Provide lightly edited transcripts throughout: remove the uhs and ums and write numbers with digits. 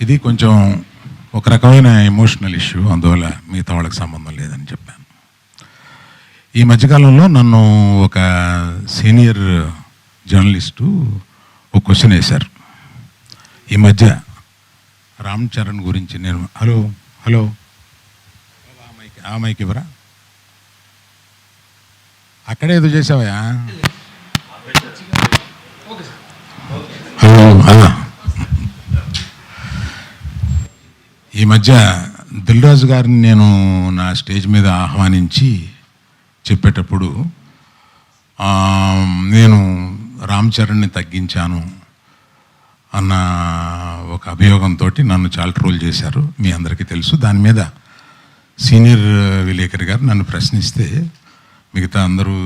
ఇది కొంచెం ఒక రకమైన ఎమోషనల్ ఇష్యూ, అందువల్ల మిగతా వాళ్ళకి సంబంధం లేదని చెప్పాను. ఈ మధ్యకాలంలో నన్ను ఒక సీనియర్ జర్నలిస్టు ఒక క్వశ్చన్ వేశారు. ఈ మధ్య రామ్ చరణ్ గురించి నేను హలో హలో ఆ మైక్ ఇవ్వరా, అక్కడే ఏదో చేసావా? హలో. ఈ మధ్య దిల్ రాజు గారిని నేను నా స్టేజ్ మీద ఆహ్వానించి చెప్పేటప్పుడు నేను రామ్ చరణ్ని తగ్గించాను అన్న ఒక అభియోగంతో నన్ను చాలా ట్రోల్ చేశారు, మీ అందరికీ తెలుసు. దాని మీద సీనియర్ విలేకరి గారు నన్ను ప్రశ్నిస్తే మిగతా అందరూ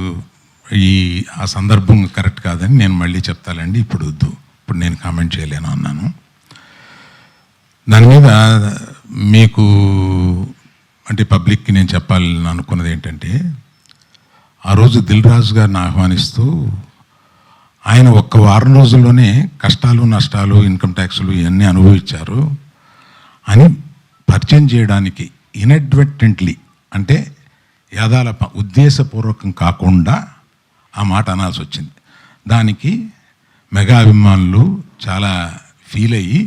ఆ సందర్భం కరెక్ట్ కాదని నేను మళ్ళీ చెప్తానండి, ఇప్పుడు వద్దు, ఇప్పుడు నేను కామెంట్ చేయలేను అన్నాను. దాని మీద మీకు అంటే పబ్లిక్కి నేను చెప్పాలని అనుకున్నది ఏంటంటే, ఆ రోజు దిల్ రాజు గారిని ఆహ్వానిస్తూ ఆయన ఒక్క వారం రోజుల్లోనే కష్టాలు నష్టాలు ఇన్కమ్ ట్యాక్సులు ఇవన్నీ అనుభవించారు అని పరిచయం చేయడానికి ఇన్అడ్వర్టెంట్లీ అంటే యాదాల ఉద్దేశపూర్వకం కాకుండా ఆ మాట అనాల్సి వచ్చింది. దానికి మెగా అభిమానులు చాలా ఫీల్ అయ్యి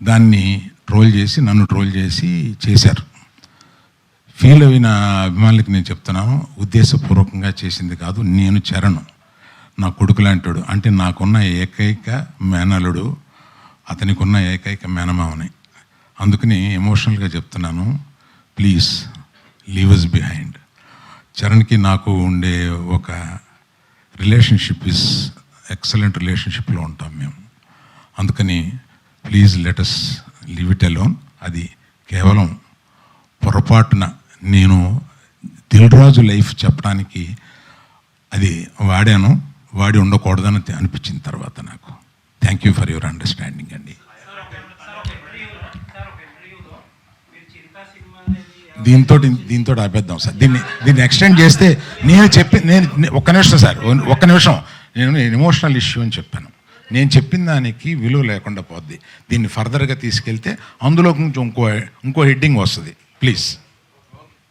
దాన్ని ట్రోల్ చేసి నన్ను ట్రోల్ చేసి చేశారు. ఫీల్ అయిన అభిమానులకి నేను చెప్తున్నాను, ఉద్దేశపూర్వకంగా చేసింది కాదు. నేను చరణ్ నా కొడుకు లాంటాడు, అంటే నాకున్న ఏకైక మేనలుడు, అతనికి ఉన్న ఏకైక మేనమావని. అందుకని ఎమోషనల్గా చెప్తున్నాను, ప్లీజ్ లీవ్ అస్ బిహైండ్. చరణ్కి నాకు ఉండే ఒక రిలేషన్షిప్ ఇస్ ఎక్సలెంట్ రిలేషన్షిప్లో ఉంటాం మేము. అందుకని please let us leave it alone. అది కేవలం పొరపాటున నేను దిల్ రాజు లైఫ్ చెప్పడానికి అది వాడి ఉండకూడదని అనిపించిన తర్వాత నాకు. Thank you for your understanding అండి. దీంతో ఆపేద్దాం సార్, దీన్ని ఎక్స్టెండ్ చేస్తే నేను ఒక్క నిమిషం సార్, ఒక్క నిమిషం. నేను ఎమోషనల్ ఇష్యూ అని చెప్పాను. నేను చెప్పిన దానికి విలువ లేకుండా పోద్ది. దీన్ని ఫర్దర్గా తీసుకెళ్తే అందులో కొంచెం ఇంకో హెడ్డింగ్ వస్తుంది. ప్లీజ్.